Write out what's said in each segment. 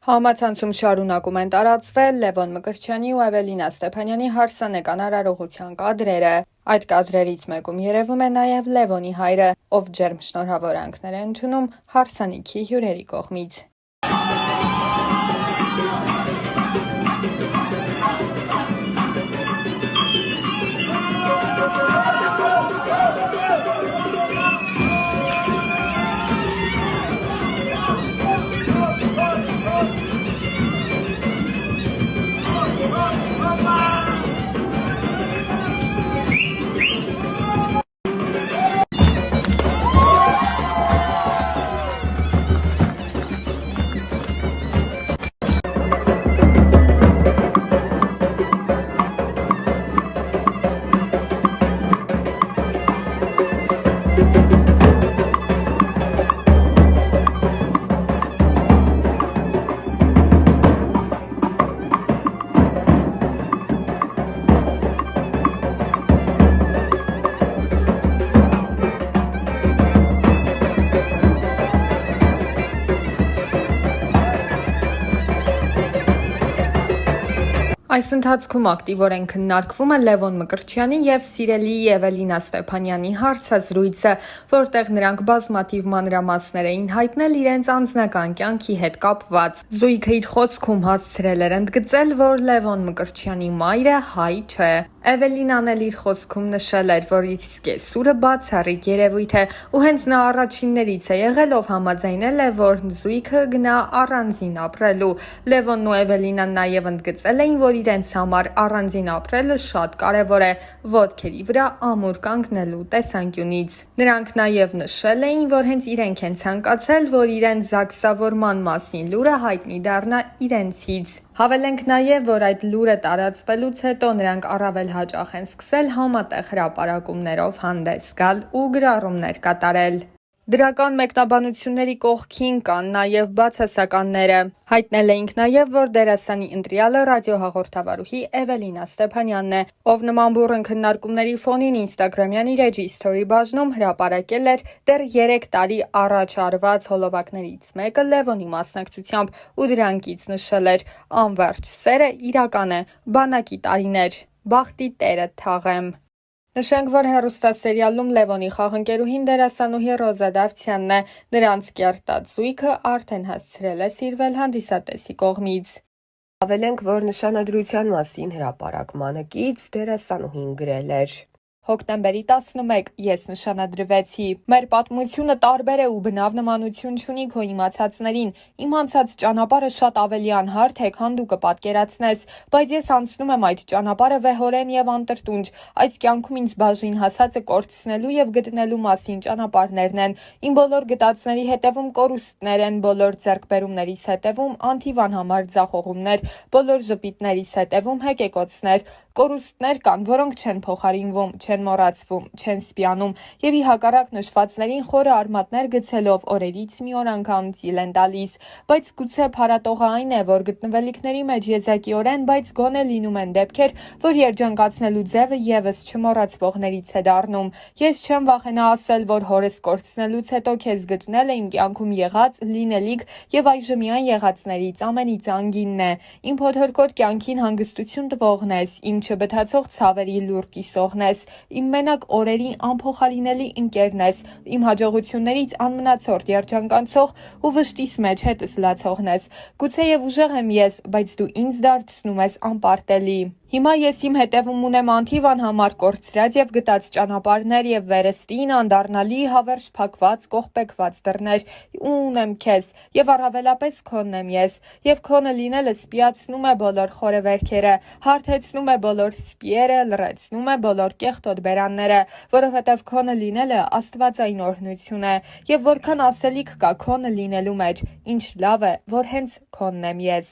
Համացանցում շարունակում են տարածվել Լևոն Մկրտչյանի ու Էվելինա Ստեփանյանի հարսանեկան արարողության կադրերը։ Այդ կադրերից մեկում երևում է նաև Լևոնի հայրը, ով ջերմ շնորհավորանքներ է ընդունում հարսանիքի հյուրերի կողմից։ Այս ընթացքում ակտիվորեն քննարկվում է Լևոն Մկրտչյանի և սիրելիի Էվելինա Ստեփանյանի հարցազրույցը, որտեղ նրանք բազմաթիվ մանրամասներ էին հայտնել իրենց անձնական կյանքի հետ կապված։ Զույգը իր խոսքում հասցրել էր ընդգծել, որ Լևոն Մկրտչյանի մայրը հայ չէ։ Էվելինան էլ իր խոսքում նշել էր, որ իր սկեսուրը բացառիկ երևույթ է, ու հենց նա առաջիններից է եղել, ով համաձայնել է, որ զույգը գնա առանձին ապրելու։ Լևոնն ու Էվելինան նաև ընդգծել էին, որ իրենց համար առանձին ապրելը շատ կարևոր է ոտքերի վրա ամուր կանգնելու տեսանկյունից։ Նրանք նաև նշել էին, որ հենց իրենք են ցանկացել, որ իրենց զաքսավորման մասին լուրը հայտնի դառնա իրենցից։ Հավելենք նաև, որ այդ լուրը տարածվելուց հետո նրանք առավել հաճախ են սկսել համատեղ հրապարակումներով հանդես գալ ու գրառումներ կատարել։ Դրական մեկնաբանությունների կողքին կան նաև բացասականները։ Հայտնել էինք նաև, որ դերասանի ընտրյալը ռադիոհաղորդավարուհի Էվելինա Ստեփանյանն է, ով նման բուռն քննարկումների ֆոնին Instagram-յան իր էջի story բաժնում հրապարակել էր դեռ 3 տարի առաջ արված հոլովակներից մեկը Լևոնի մասնակցությամբ ու դրանքից նշել էր. «Անվերջ սերը իրական է, բանակի տարիներ, բախտի տերը թաղեմ»։ Նշենք, որ հեռուստասերիալում Լևոնի խաղընկերուհին դերասանուհի Ռոզա Դավթյանն է, նրանց կերտած զույգը արդեն հասցրել է սիրվել հանդիսատեսի կողմից։ Հավելենք, որ նշանադրության մասին հրապարակմանը կից դերասանուհին գրել էր. Հոկտեմբերի 11 ես նշանադրվեցի։ Մեր պատմությունը տարբեր է ու բնավ նմանություն չունի քո իմացածներին։ Իմ անցած ճանապարհը շատ ավելի անհարթ է, քան դու կպատկերացնես, բայց ես անցնում եմ այդ ճանապարհը վեհորեն եւ անտրտունջ։ Այս կյանքում ինձ բաժին հասածը կորցնելու եւ գտնելու մասին ճանապարհներն են։ Իմ բոլոր գտածների հետևում կորուստներ են, բոլոր ձեռքբերումներիս հետևում անթիվանհամար ձախողումներ, բոլոր ժպիտներիս հետևում հեկեկոցներ։ Կորուստներ կան, որոնք չեն փոխարինվում, չեն մոռացվում, չեն սպիանում եւ ի հակառակ նշվածներին խորը արմատներ գցելով օրերից մի օր անգամ ծիլ են տալիս, բայց գուցե փառատողը այն է, որ գտնվելիքների մեջ եզակիորեն, բայց գոնե լինում են դեպքեր, որ երջանկացնելու ձևը եւս չմոռացվողներից է դառնում։ Ես չեմ վախենա ասել, որ հորս կորցնելուց հետո քեզ գտնել է իմ կյանքում եղած, լինելիք եւ այժմյան եղածներից ամենից անգինն է։ Իմ փոթորկոտ կյանքին հանգստություն տվողն ես, իմ չբթացող ցավերի լուր կիսողն ես, իմ մենակ օրերի անփոխարինելի ընկերն ես, իմ հաջողություններից անմնացորդ երջանկանցող ու վշտիս մեջ հետս լացողն ես։ Գուցեև ուժեղ եմ ես, բայց դու ինձ դարձնում ես անպարտելի։ Հիմա ես իմ հետևում ունեմ անթիվ անհամար կորցրած եւ գտած ճանապարհներ եւ վերստին անդառնալի հավերժ փակված կողպեկված դռներ ու ունեմ քեզ եւ առավելապես քոնն եմ ես եւ քոնը լինելը սպիացնում է բոլոր խորեվերքերը, հարթեցնում է բոլոր սպիերը, լրացնում է բոլոր կեղտոտ բերանները, որովհետեւ քոնը լինելը աստվածային օրհնություն է եւ որքան ասելիք կա քոնը լինելու մեջ, ինչ լավ է, որ հենց քոնն եմ ես։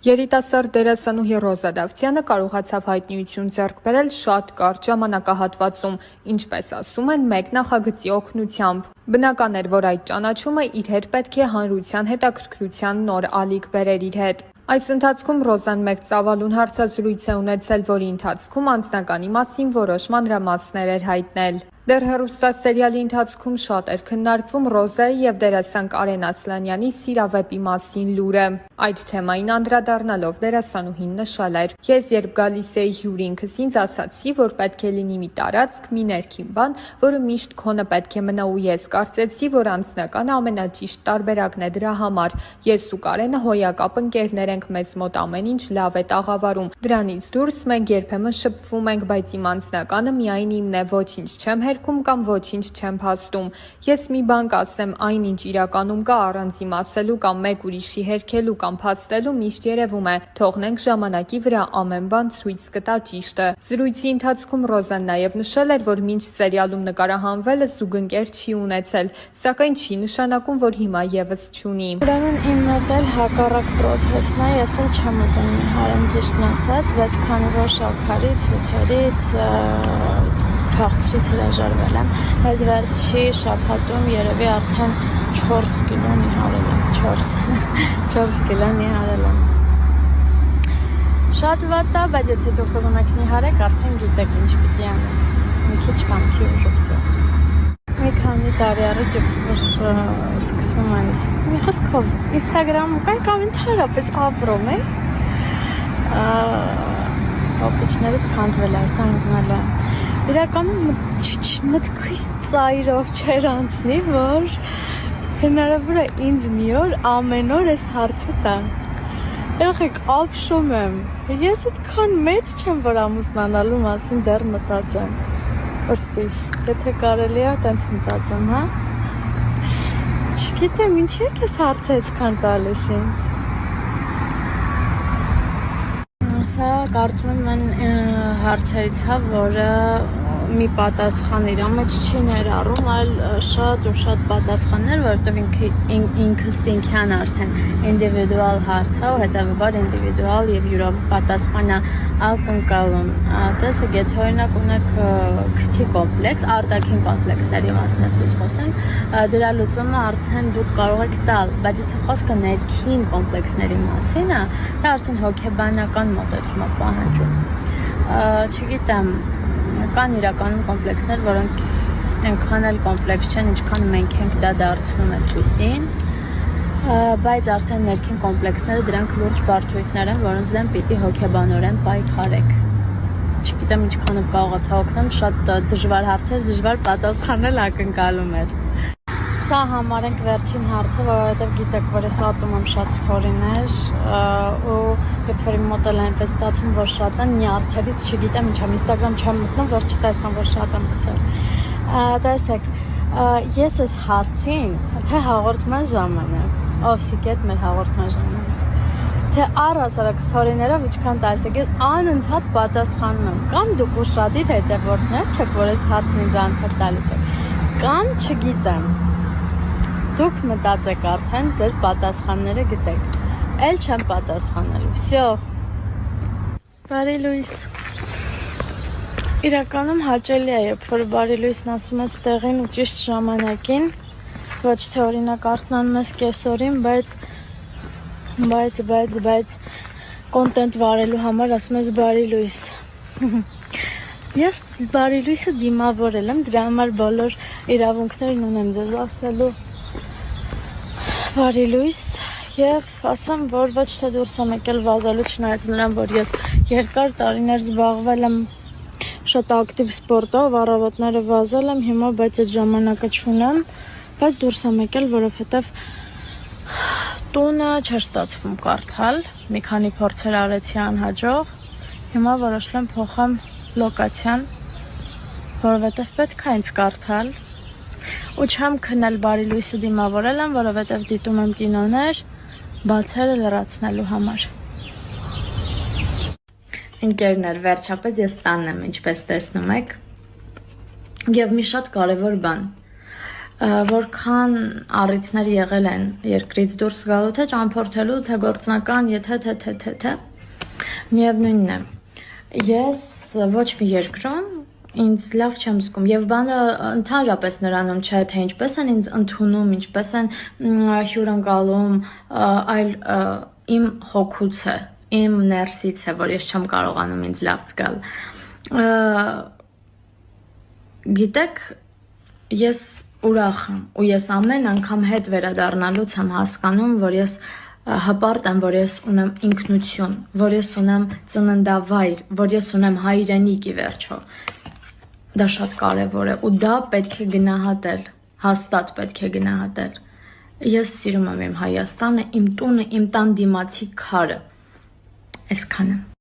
Երիտասարդ դերասանուհի Ռոզա Դավթյանը կարողացավ հայտնիություն ձեռք բերել շատ կարճ ժամանակահատվածում, ինչպես ասում են, մեկ նախագծի օգնությամբ։ Բնական էր, որ այդ ճանաչումը իր հետ պետք է հանրության հետաքրքրության նոր ալիք բերեր իր հետ։ Այս ընթացքում Ռոզան մեկ ծավալուն հարցազրույց է ունեցել, որի ընթացքում անձնականի մասին որոշ մանրամասներ էր հայտնել։ Դեռ հեռուստասերիալի ընթացքում շատ էր քննարկվում Ռոզայի եւ դերասան Կարեն Ասլանյանի սիրավեպի մասին լուրը։ Այդ թեմային անդրադառնալով դերասանուհին նշել էր. «Ես երբ գալիս էի հյուր ինքս ինձ ասացի, որ պետք է լինի մի տարածք, մի ներքին բան, որը միշտ քոնը պետք է մնա ու ես կարծեցի, որ անձնականը ամենաճիշտ տարբերակն է դրա համար։ Ես ու Կարենը հոյակապ ընկերներ ենք, մեզ մոտ ամեն ինչ լավ է տաղավարում։ Դրանից դուրս մենք երբեմն շփվում ենք, բայց իմ անձնականը միայն իմն է, ոչինչ չեմ հերքում կամ ոչինչ չեմ փաստում։ Ես մի բան կասեմ, այնինչ իրականում կա առանց իմ ասելու կամ մեկ ուրիշի հերքելու կամ փաստելու միշտ երևում է, թողնենք ժամանակի վրա ամեն բան ցույց կտա ճիշտը»։ Զրույցի ընթացքում Ռոզան նաև նշել էր, որ մինչ սերիալում նկարահանվելը զուգընկեր չի ունեցել, սակայն չի նշանակում, որ հիմա եւս չունի։ Ուրեմն իմ մոտ էլ հակառակ process-ն է, ես էլ չեմ ուզում նիհարեմ ճիշտն ասած, բայց քանի որ շաքարից, հյութերից, քաղցրից հրաժարվել եմ, այս վերջի շաբաթում երևի արդեն 4 կիլո նիհարել եմ, 4 կիլո նիհարել եմ։ Շատ վատ է, բայց եթե դուք ուզում եք նիհարեք, արդեն գիտեք ինչ պիտի անեք, մի քիչ կամքի ուժոցը։ Մի քանի տարի առաջ սկսում եմ, մի խոսքով, Instagram-ում կամ ընդհանրապես ապրում էի, պապիչներս քանդվել է, այս անգնել է։ Իրականում մտքից ծայրով չէր անցնի, որ հնարավոր է ինձ մի օր ամեն օր այս հարցը տան։ Եղեք ապշում եմ, ես այդքան մեծ չեմ, որ ամուսնանալու մասին դեռ մտածեմ, ըստիս, եթե կարելի է տենց մտածեմ, հա։ Չգիտեմ, ինչի եք ես հարցը այսքան տալիս ինձ։ Սա կարծում եմ այն հարցերից է, որը մի պատասխան իր մեջ չի ներառում, այլ շատ ու շատ պատասխաններ, որովհետև ինքս ինքյան արդեն ինդիվիդուալ հարց է ու հետևաբար ինդիվիդուալ եւ յուրա պատասխանա ակնկալում։ Տեսեք, եթե օրինակ ունեք քթի կոմպլեքս, արտաքին կոմպլեքսների մասին ասես խոսենք, դրա լուծումը արդեն դուք կարող եք տալ, բայց եթե խոսքը ներքին կոմպլեքսների մասին է, դա արդեն հոգեբանական մոտեցում է պահանջում։ Չգիտեմ, կան իրականում կոմպլեքսներ, որոնք այնքան էլ կոմպլեքս չեն, ինչքան մենք ենք դա դարձնում այդպիսին, բայց արդեն ներքին կոմպլեքսները դրանք լուրջ բարդություններ են, որոնց դեմ պիտի հոգեբանորեն պայքարեք։ Չգիտեմ ինչքանով կարողացա օգնեմ, շատ դժվար հարցեր, դժվար պատասխանել ակնկալում էր։ Սա համարենք վերջին հարցը, որովհետև գիտեք, որ ես ատում եմ շատ ստորիներ ու երբ որ իմ մոտ էլ այնպես ստացվում, որ շատ են, նյարդերից չգիտեմ ինչ եմ, Instagram չեմ մտնում, որ չտեսնեմ, որ շատ եմ մտցել։ Տեսեք, ես այս հարցին, թե հաղորդման ժամանակ, Օվսիկետ մեր հաղորդման ժամանակ, թե առհասարակ ստորիներով ինչքան տասեք, ես անընդհատ պատասխանում եմ, կամ դուք ուշադիր հետևորդներ չեք, որ այս հարցն ինձ անընդհատ տալիս եք, կամ չգիտեմ։ Դուք մտածեք արդեն ձեր պատասխանները գտեք։ Էլ չեմ պատասխանելու։ Всё։ Բարի լույս։ Իրականում հաճելի է, երբ որ բարի լույսն ասում ես տեղին ու ճիշտ ժամանակին, ոչ թե օրինակ արթնանում ես կեսօրին, բայց կոնտենտ վարելու համար ասում ես բարի լույս։ Ես բարի լույսը դիմավորել եմ, դրա համար բոլոր իրավունքներն ունեմ ձեզ ասելու բարի լույս եւ ասեմ, որ ոչ թե դուրս եմ եկել վազելու, չնայած նրան, որ ես երկար տարիներ զբաղվել եմ շատ ակտիվ սպորտով, առավոտները վազել եմ, հիմա բայց այդ ժամանակը չունեմ, բայց դուրս եմ եկել, որովհետեւ տունը չէր ստացվում կարդալ, մի քանի փորձեր արեցի անհաջող, հիմա որոշել եմ փոխեմ լոկացիան, որովհետեւ պետք է ինձ կարդալ։ Ու չեմ քնել բարի լույսը դիմավորել եմ, որովհետև դիտում եմ կինոներ, բացերը լրացնելու համար։ Ընկերներ, վերջապես ես տանն եմ, ինչպես տեսնում եք, եւ մի շատ կարևոր բան, որքան առիթներ եղել են երկրից դուրս գալու, թե ճամփորդելու, թե գործնական, եթե միևնույնն է, ես ոչ մի երկրում ինձ լավ չեմ զգում եւ բանը ընդհանրապես նրանում չէ, թե ինչպես են ինձ ընդունում, ինչպես են հյուրընկալում, այլ իմ հոգուց է, իմ ներսից է, որ ես չեմ կարողանում ինձ լավ զգալ։ Գիտեք, ես ուրախ եմ ու ես ամեն անգամ հետ վերադառնալուց եմ հասկանում, որ ես հպարտ եմ, որ ես ունեմ ինքնություն, որ ես ունեմ ծննդավայր, որ ես ունեմ հայրենիք ի վերջո։ Դա շատ կարևոր է ու դա պետք է գնահատել, հաստատ պետք է գնահատել։ Ես սիրում եմ իմ Հայաստանը, իմ տունը, իմ տան դիմացի քարը։ Այսքանը։